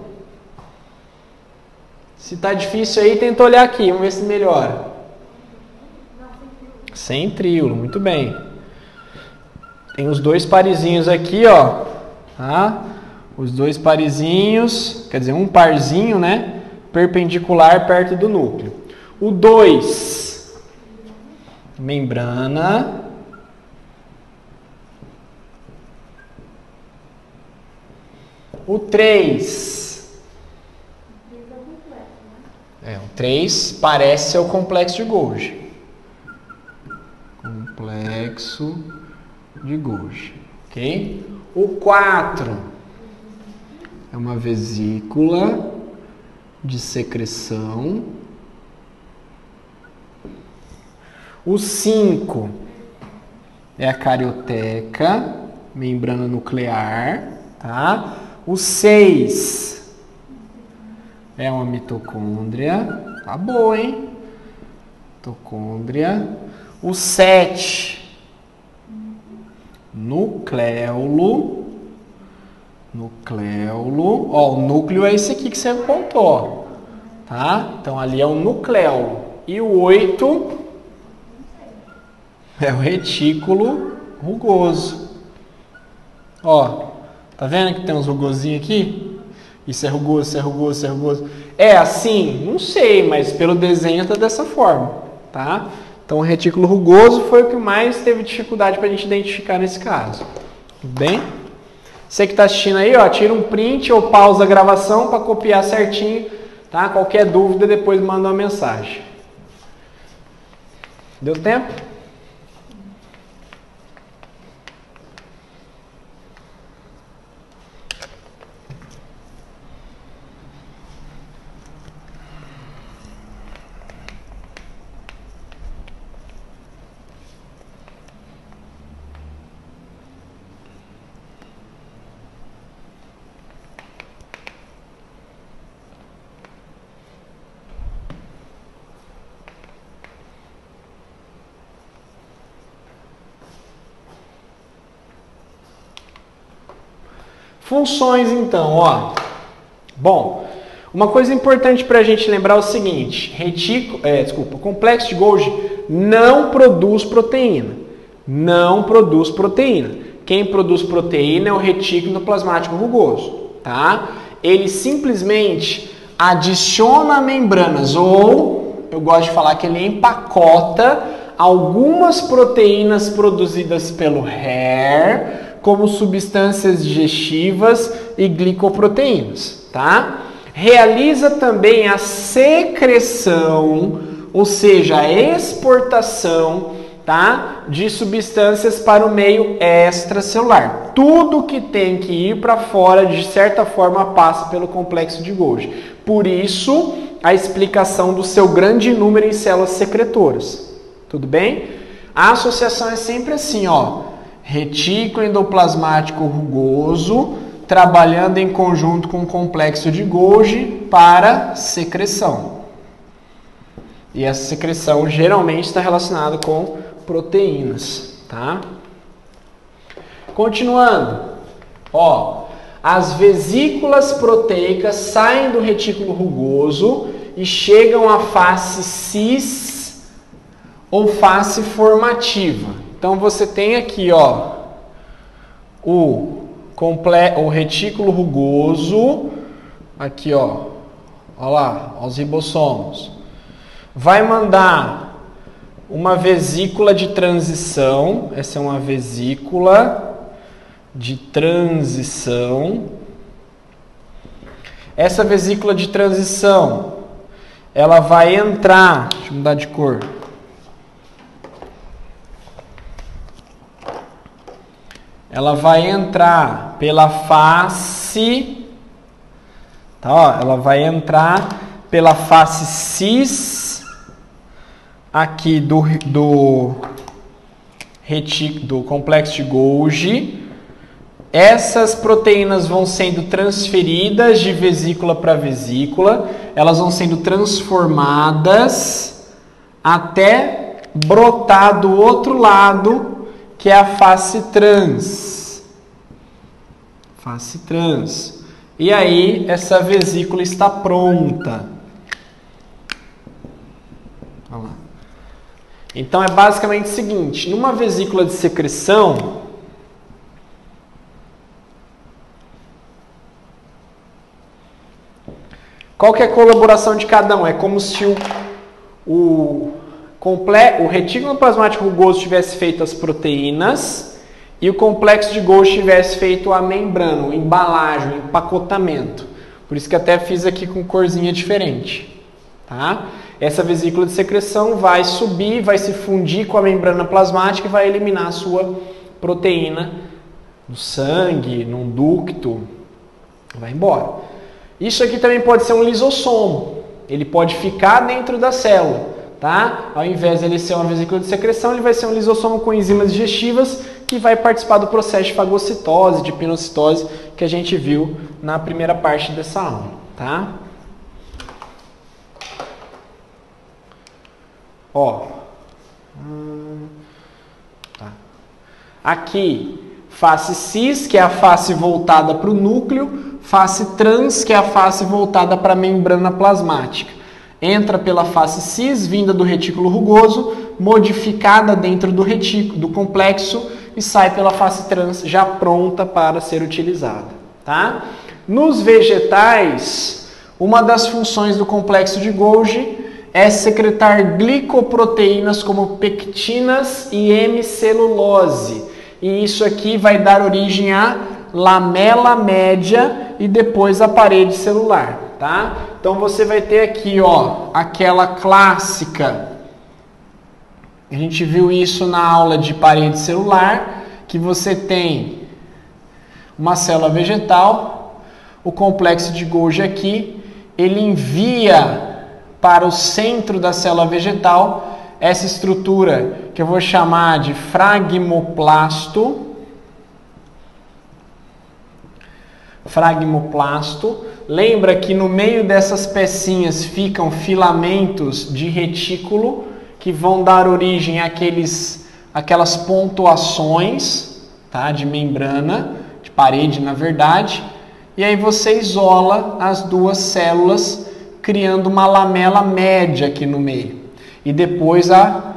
Se tá difícil aí, tenta olhar aqui. Vamos ver se melhora. Centríolo, muito bem. Tem os dois parezinhos aqui, ó. Tá? Os dois parezinhos, quer dizer, um parzinho, né? Perpendicular perto do núcleo. O 2, membrana. O 3. O 3 parece ser o complexo de Golgi. Complexo de Golgi. Ok? O 4 é uma vesícula de secreção. O 5 é a carioteca, membrana nuclear, tá? O 6 é uma mitocôndria. Tá boa, hein? Mitocôndria. O 7, nucleolo. Nucleolo. Ó, o núcleo é esse aqui que você apontou. Tá? Então ali é o nucleolo. E o 8 é o retículo rugoso. Ó, tá vendo que tem uns rugosinhos aqui? Isso é rugoso, isso é rugoso, isso é rugoso. É assim? Não sei, mas pelo desenho tá dessa forma, tá? Então o retículo rugoso foi o que mais teve dificuldade para a gente identificar nesse caso. Tudo bem? Você que está assistindo aí, ó, tira um print ou pausa a gravação para copiar certinho, tá? Qualquer dúvida depois manda uma mensagem. Deu tempo? Funções, então, ó. Bom, uma coisa importante para a gente lembrar é o seguinte: o complexo de Golgi não produz proteína. Não produz proteína. Quem produz proteína é o retículo endoplasmático rugoso, tá? Ele simplesmente adiciona membranas, ou eu gosto de falar que ele empacota algumas proteínas produzidas pelo HAIR, como substâncias digestivas e glicoproteínas, tá? Realiza também a secreção, ou seja, a exportação, tá, de substâncias para o meio extracelular. Tudo que tem que ir para fora, de certa forma, passa pelo complexo de Golgi. Por isso, a explicação do seu grande número em células secretoras. Tudo bem? A associação é sempre assim, ó. Retículo endoplasmático rugoso trabalhando em conjunto com o complexo de Golgi para secreção. E essa secreção geralmente está relacionada com proteínas, tá? Continuando, ó, as vesículas proteicas saem do retículo rugoso e chegam à face cis ou face formativa. Então você tem aqui, ó, o retículo rugoso, aqui, ó lá, os ribossomos. Vai mandar uma vesícula de transição, essa é uma vesícula de transição. Essa vesícula de transição, ela vai entrar, deixa eu mudar de cor. Ela vai entrar pela face, tá, ó, ela vai entrar pela face cis aqui do complexo de Golgi. Essas proteínas vão sendo transferidas de vesícula para vesícula, elas vão sendo transformadas até brotar do outro lado, que é a face trans. Face trans. E aí, essa vesícula está pronta. Olha lá. Então, é basicamente o seguinte: numa vesícula de secreção, qual que é a colaboração de cada um? É como se o retículo endoplasmático rugoso tivesse feito as proteínas e o complexo de Golgi tivesse feito a membrana, a embalagem, o empacotamento. Por isso que até fiz aqui com corzinha diferente, tá? Essa vesícula de secreção vai subir, vai se fundir com a membrana plasmática e vai eliminar a sua proteína no sangue, num ducto, vai embora. Isso aqui também pode ser um lisossomo, ele pode ficar dentro da célula. Tá? Ao invés de ele ser uma vesícula de secreção, ele vai ser um lisossomo com enzimas digestivas que vai participar do processo de fagocitose, de pinocitose, que a gente viu na primeira parte dessa aula. Tá? Ó. Tá. Aqui, face cis, que é a face voltada para o núcleo, face trans, que é a face voltada para a membrana plasmática. Entra pela face cis, vinda do retículo rugoso, modificada dentro do retículo, do complexo, e sai pela face trans, já pronta para ser utilizada. Tá? Nos vegetais, uma das funções do complexo de Golgi é secretar glicoproteínas como pectinas e hemicelulose. E isso aqui vai dar origem à lamela média e depois à parede celular. Tá? Então você vai ter aqui, ó, aquela clássica, a gente viu isso na aula de parede celular, que você tem uma célula vegetal, o complexo de Golgi aqui, ele envia para o centro da célula vegetal essa estrutura que eu vou chamar de fragmoplasto. Lembra que no meio dessas pecinhas ficam filamentos de retículo que vão dar origem àquelas pontuações, tá, de membrana, de parede na verdade, e aí você isola as duas células, criando uma lamela média aqui no meio. E depois a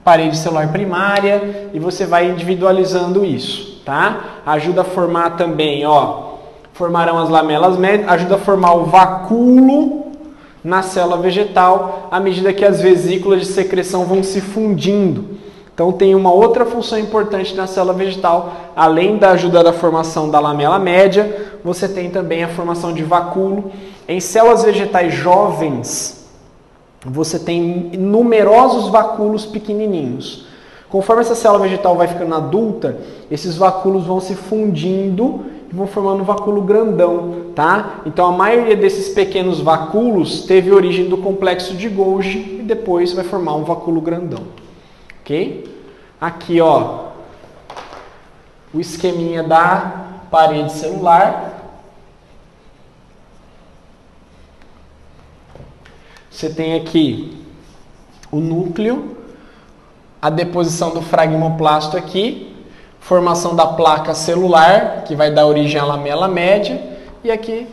parede celular primária, e você vai individualizando isso, tá? Ajuda a formar também, ó, formarão as lamelas médias, ajuda a formar o vacúolo na célula vegetal, à medida que as vesículas de secreção vão se fundindo. Então tem uma outra função importante na célula vegetal, além da ajuda da formação da lamela média, você tem também a formação de vacúolo. Em células vegetais jovens, você tem numerosos vacúolos pequenininhos. Conforme essa célula vegetal vai ficando adulta, esses vacúolos vão se fundindo e vão formando um vacúolo grandão, tá? Então a maioria desses pequenos vacúolos teve origem do complexo de Golgi e depois vai formar um vacúolo grandão, ok? Aqui, ó, o esqueminha da parede celular. Você tem aqui o núcleo, a deposição do fragmoplasto aqui, formação da placa celular, que vai dar origem à lamela média, e aqui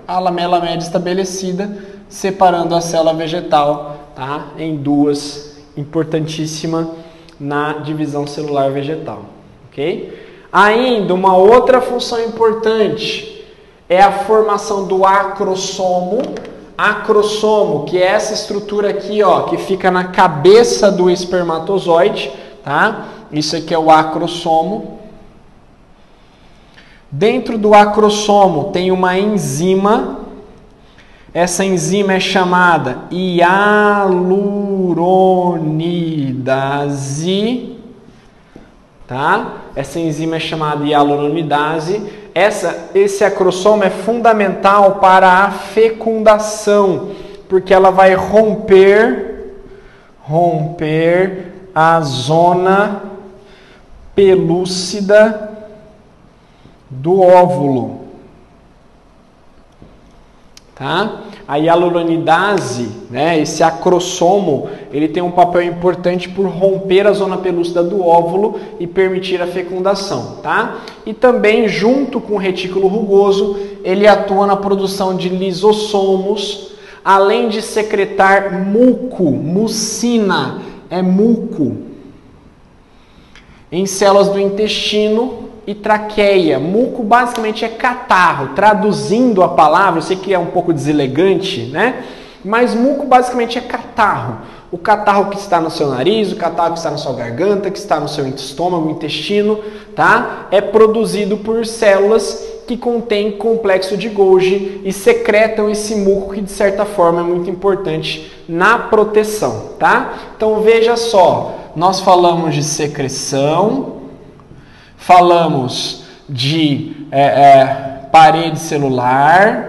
a lamela média estabelecida, separando a célula vegetal, tá, em duas, importantíssima na divisão celular vegetal, ok? Ainda uma outra função importante é a formação do acrossomo. Acrossomo, que é essa estrutura aqui, ó, que fica na cabeça do espermatozoide, tá? Isso aqui é o acrossomo. Dentro do acrossomo tem uma enzima. Essa enzima é chamada hialuronidase, tá? Essa enzima é chamada hialuronidase. Esse acrossomo é fundamental para a fecundação, porque ela vai romper a zona pelúcida do óvulo, tá? A hialuronidase, né, esse acrossomo, ele tem um papel importante por romper a zona pelúcida do óvulo e permitir a fecundação, tá? E também, junto com o retículo rugoso, ele atua na produção de lisossomos, além de secretar muco, mucina, é muco, em células do intestino e traqueia. Muco basicamente é catarro. Traduzindo a palavra, eu sei que é um pouco deselegante, né? Mas muco basicamente é catarro. O catarro que está no seu nariz, o catarro que está na sua garganta, que está no seu estômago, intestino, tá? É produzido por células que contêm complexo de Golgi e secretam esse muco que de certa forma é muito importante na proteção, tá? Então veja só, nós falamos de secreção, falamos de parede celular,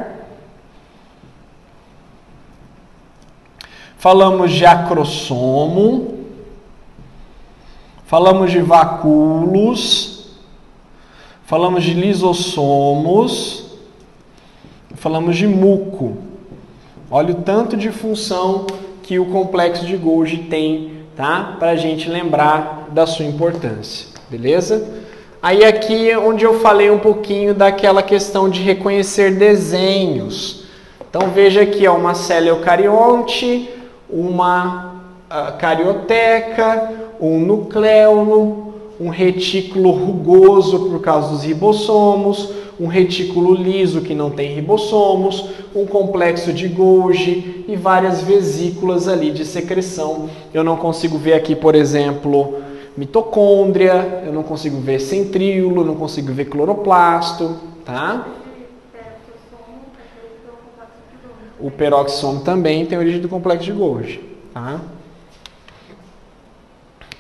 falamos de acrossomo, falamos de vacúolos, falamos de lisossomos, falamos de muco. Olha o tanto de função que o complexo de Golgi tem, tá? Para a gente lembrar da sua importância, beleza? Aí aqui é onde eu falei um pouquinho daquela questão de reconhecer desenhos. Então veja aqui, ó, uma célula eucarionte, uma carioteca, um nucleolo, um retículo rugoso por causa dos ribossomos, um retículo liso que não tem ribossomos, um complexo de Golgi e várias vesículas ali de secreção. Eu não consigo ver aqui, por exemplo, mitocôndria, eu não consigo ver centríolo, não consigo ver cloroplasto, tá? O peroxissomo também tem origem do complexo de Golgi, tá?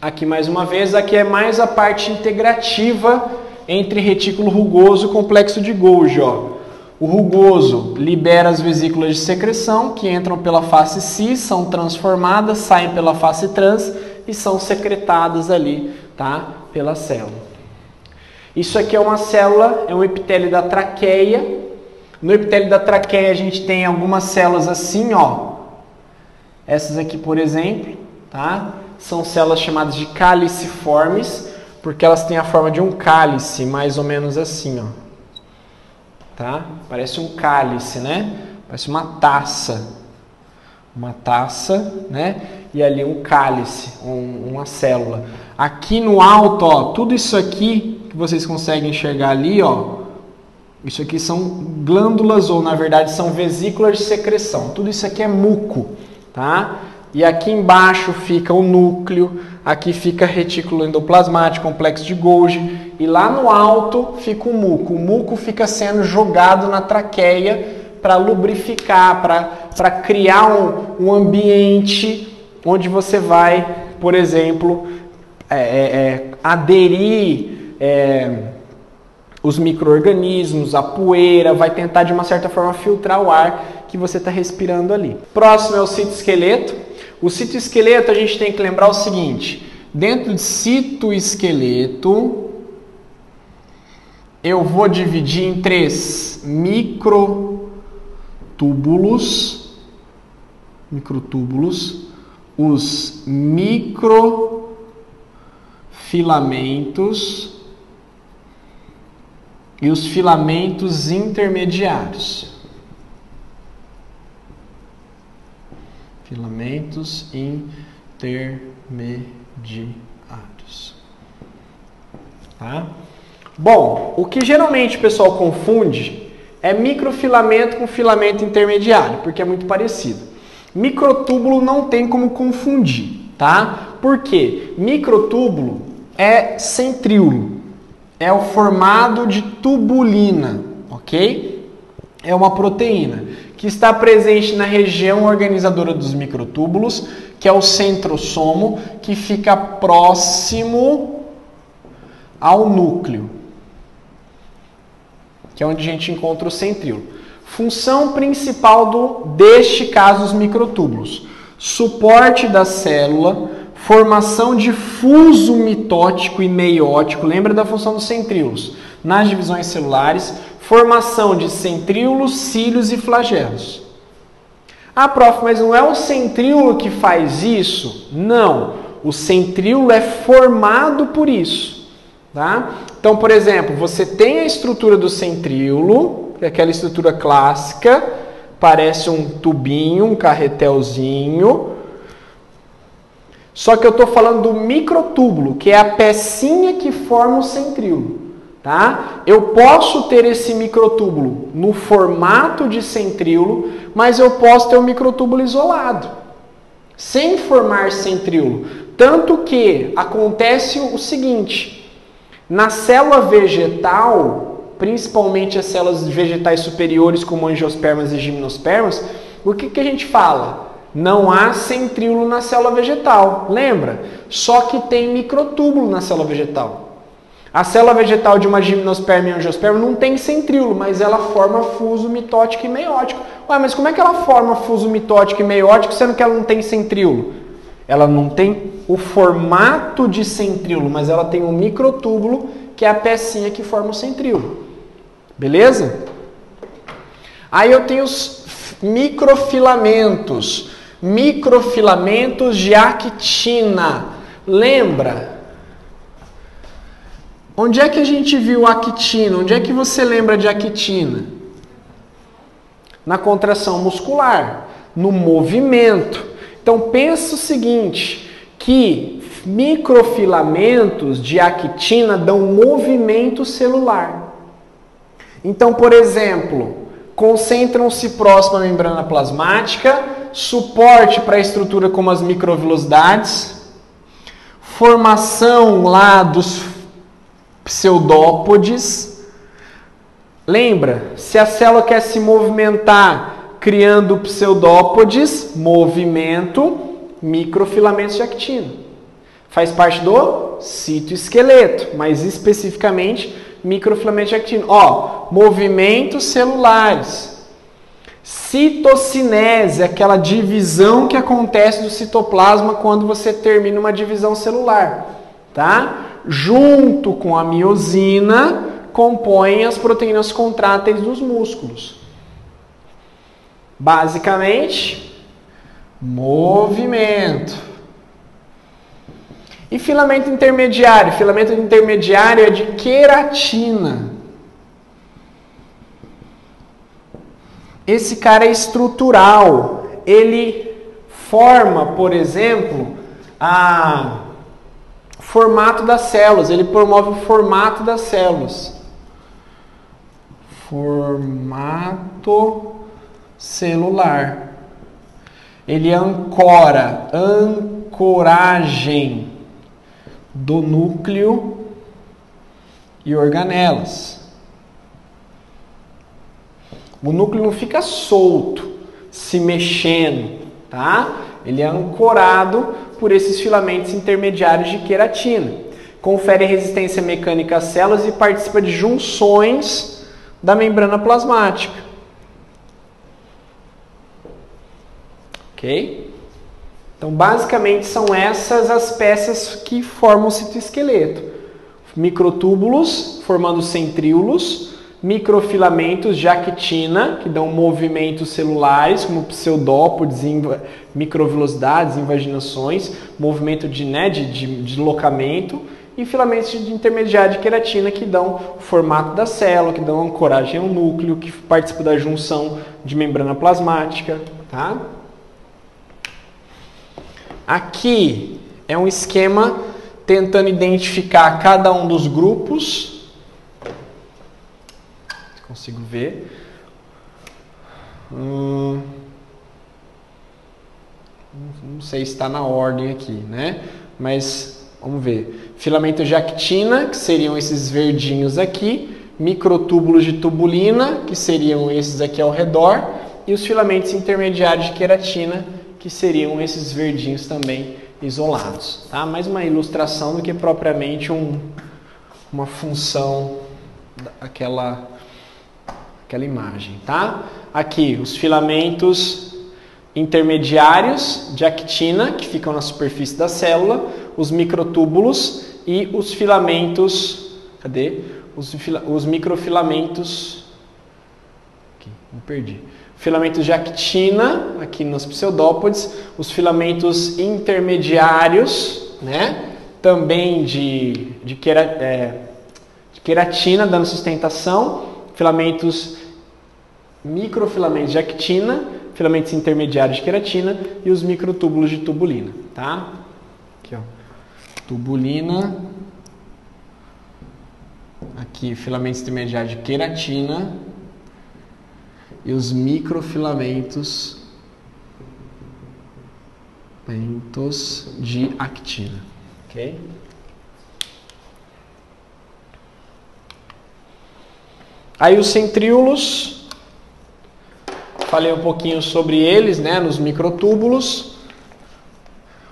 Aqui mais uma vez, aqui é mais a parte integrativa entre retículo rugoso e complexo de Golgi, ó. O rugoso libera as vesículas de secreção que entram pela face cis, são transformadas, saem pela face trans e são secretadas ali, tá? Pela célula. Isso aqui é uma célula, é um epitélio da traqueia. No epitélio da traqueia a gente tem algumas células assim, ó. Essas aqui, por exemplo, tá? São células chamadas de caliciformes. porque elas têm a forma de um cálice, mais ou menos assim, ó. Tá? Parece um cálice, né? Parece uma taça. Uma taça, né? E ali um cálice, uma célula. Aqui no alto, ó, tudo isso aqui que vocês conseguem enxergar ali, ó, isso aqui são glândulas, ou na verdade são vesículas de secreção. Tudo isso aqui é muco, tá? E aqui embaixo fica o núcleo, aqui fica retículo endoplasmático, complexo de Golgi, e lá no alto fica o muco. O muco fica sendo jogado na traqueia para lubrificar, para criar um ambiente onde você vai, por exemplo, aderir os micro-organismos, a poeira, vai tentar de uma certa forma filtrar o ar que você está respirando ali. Próximo é o citoesqueleto. O citoesqueleto, a gente tem que lembrar o seguinte: dentro de citoesqueleto, eu vou dividir em 3 microtúbulos, os microfilamentos e os filamentos intermediários. Filamentos intermediários. Tá? Bom, o que geralmente o pessoal confunde é microfilamento com filamento intermediário, porque é muito parecido. Microtúbulo não tem como confundir, tá? Por quê? Microtúbulo é centríolo, é o formado de tubulina, ok? É uma proteína que está presente na região organizadora dos microtúbulos, que é o centrosomo, que fica próximo ao núcleo, que é onde a gente encontra o centríolo. Função principal deste caso, os microtúbulos: suporte da célula, formação de fuso mitótico e meiótico, lembra da função dos centríolos nas divisões celulares, formação de centríolos, cílios e flagelos. Ah, prof, mas não é o centríolo que faz isso? Não, o centríolo é formado por isso, tá? Então, por exemplo, você tem a estrutura do centríolo, que é aquela estrutura clássica, parece um tubinho, um carretelzinho. Só que eu estou falando do microtúbulo, que é a pecinha que forma o centríolo. Tá? Eu posso ter esse microtúbulo no formato de centríolo, mas eu posso ter um microtúbulo isolado, sem formar centríolo. Tanto que acontece o seguinte: na célula vegetal, principalmente as células vegetais superiores, como angiospermas e gimnospermas, o que a gente fala? Não há centríolo na célula vegetal, lembra? Só que tem microtúbulo na célula vegetal. A célula vegetal de uma gimnosperma e angiosperma não tem centríolo, mas ela forma fuso mitótico e meiótico. Ué, mas como é que ela forma fuso mitótico e meiótico, sendo que ela não tem centríolo? Ela não tem o formato de centríolo, mas ela tem um microtúbulo, que é a pecinha que forma o centríolo. Beleza? Aí eu tenho os microfilamentos. Microfilamentos de actina. Lembra? Onde é que a gente viu actina? Onde é que você lembra de actina? Na contração muscular, no movimento. Então pensa o seguinte, que microfilamentos de actina dão movimento celular. Então, por exemplo, concentram-se próximo à membrana plasmática, suporte para a estrutura como as microvilosidades, formação lá dos pseudópodes. Lembra? Se a célula quer se movimentar criando pseudópodes, movimento, microfilamentos de actina. Faz parte do citoesqueleto, mas especificamente microfilamentos de actina. Ó, movimentos celulares. Citocinese, aquela divisão que acontece do citoplasma quando você termina uma divisão celular, tá? Junto com a miosina, compõem as proteínas contráteis dos músculos. Basicamente, movimento. E filamento intermediário? Filamento intermediário é de queratina. Esse cara é estrutural. Ele forma, por exemplo, o formato das células. Ele promove o formato das células. Formato celular. Ele ancora, ancoragem do núcleo e organelas. O núcleo não fica solto, se mexendo, tá? Ele é ancorado por esses filamentos intermediários de queratina. Confere resistência mecânica às células e participa de junções da membrana plasmática. Ok? Então, basicamente, são essas as peças que formam o citoesqueleto. Microtúbulos, formando centríolos, microfilamentos de actina, que dão movimentos celulares, como pseudópodes, microvelocidades, invaginações, movimento de deslocamento, e filamentos de intermediário de queratina, que dão o formato da célula, que dão ancoragem ao núcleo, que participam da junção de membrana plasmática, tá? Aqui é um esquema tentando identificar cada um dos grupos. Consigo ver. Não sei se está na ordem aqui, né? Mas vamos ver. Filamentos de actina, que seriam esses verdinhos aqui. Microtúbulos de tubulina, que seriam esses aqui ao redor. E os filamentos intermediários de queratina, que seriam esses verdinhos também isolados. Tá? Mais uma ilustração do que propriamente uma função daquela imagem. Tá? Aqui, os filamentos intermediários de actina, que ficam na superfície da célula, os microtúbulos e os filamentos... Cadê? Os microfilamentos... Aqui, me perdi. Filamentos de actina, aqui nos pseudópodes, os filamentos intermediários, né? Também de queratina, dando sustentação, microfilamentos de actina, filamentos intermediários de queratina e os microtúbulos de tubulina, tá? Aqui, ó. Tubulina, aqui filamentos intermediários de queratina, e os microfilamentos de actina, ok? Aí os centríolos, falei um pouquinho sobre eles, né, nos microtúbulos.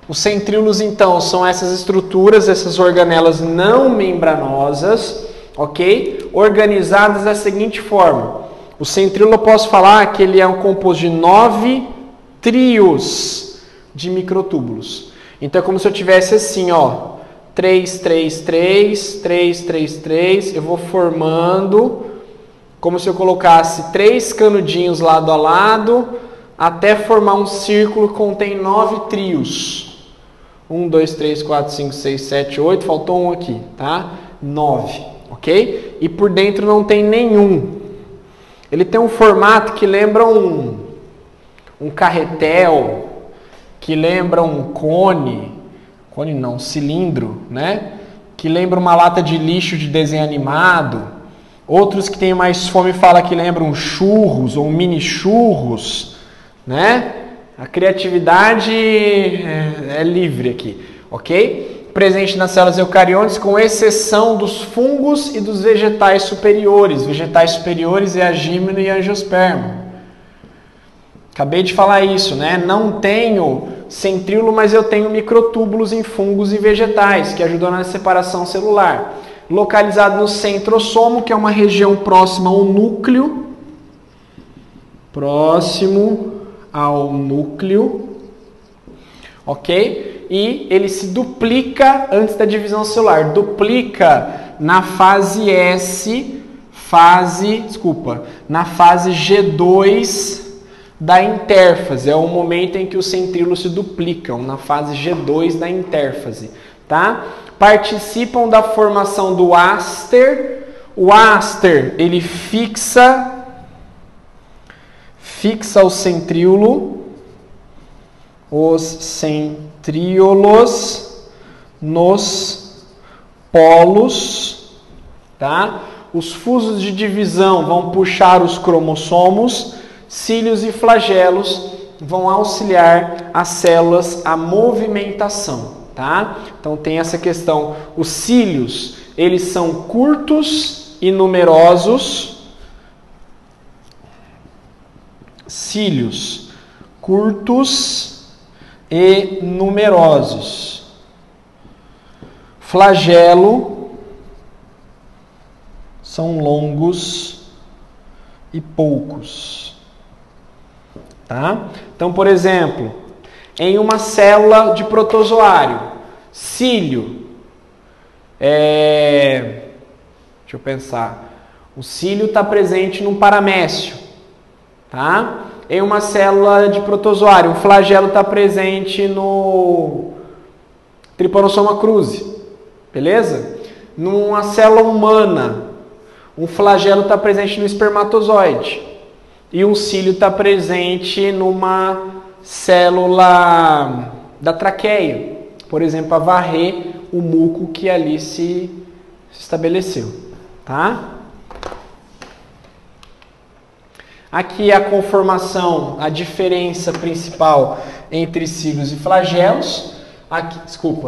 Os centríolos, então, são essas estruturas, essas organelas não membranosas, ok? Organizadas da seguinte forma. O centríolo eu posso falar que ele é um composto de 9 trios de microtúbulos. Então é como se eu tivesse assim, ó, 3, 3, 3, 3, 3, 3, eu vou formando como se eu colocasse 3 canudinhos lado a lado, até formar um círculo que contém 9 trios. 1, 2, 3, 4, 5, 6, 7, 8, faltou um aqui, tá? 9, ok? E por dentro não tem nenhum. Ele tem um formato que lembra um carretel, que lembra um cone não, cilindro, né? Que lembra uma lata de lixo de desenho animado. Outros que têm mais fome falam que lembram churros ou mini churros, né? A criatividade é livre aqui, ok? Presente nas células eucariontes, com exceção dos fungos e dos vegetais superiores. Vegetais superiores é a gímeno e a angiosperma. Acabei de falar isso, né? Não tenho centríolo, mas eu tenho microtúbulos em fungos e vegetais, que ajudam na separação celular. Localizado no centrosomo, que é uma região próxima ao núcleo. Próximo ao núcleo. Ok? E ele se duplica antes da divisão celular. Duplica na fase na fase G2 da intérfase. É o momento em que os centríolos se duplicam, na fase G2 da intérfase. tá? Participam da formação do áster. O áster, ele fixa o centríolo, os centríolos nos polos, tá? Os fusos de divisão vão puxar os cromossomos, cílios e flagelos vão auxiliar as células à movimentação, tá? Então tem essa questão, os cílios, eles são curtos e numerosos, cílios curtos e numerosos, flagelo são longos e poucos, tá? Então, por exemplo, em uma célula de protozoário, cílio, deixa eu pensar, o cílio está presente no paramécio, tá? Em uma célula de protozoário, o flagelo está presente no Trypanosoma cruzi, beleza? Numa célula humana, um flagelo está presente no espermatozoide e um cílio está presente numa célula da traqueia, por exemplo, a varrer o muco que ali se estabeleceu, tá? Aqui a conformação, a diferença principal entre cílios e flagelos. Aqui,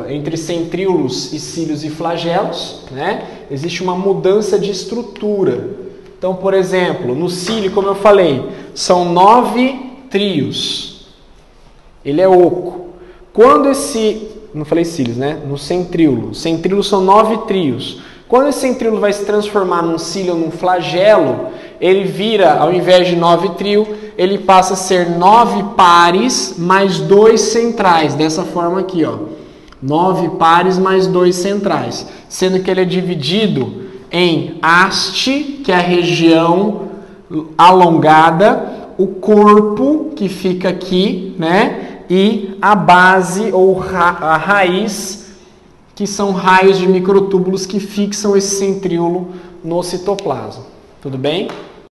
entre centríolos e cílios e flagelos, né? Existe uma mudança de estrutura. Então, por exemplo, no cílio, como eu falei, são 9 trios. Ele é oco. Quando não falei cílios, né? No centríolo. Centríolo são 9 trios. Quando esse centríolo vai se transformar num cílio ou num flagelo, ele vira, ao invés de 9 trio, ele passa a ser 9 pares mais 2 centrais. Dessa forma aqui, ó. 9 pares mais 2 centrais. Sendo que ele é dividido em haste, que é a região alongada, o corpo, que fica aqui, né? E a base ou a raiz, que são raios de microtúbulos que fixam esse centríolo no citoplasma. Tudo bem?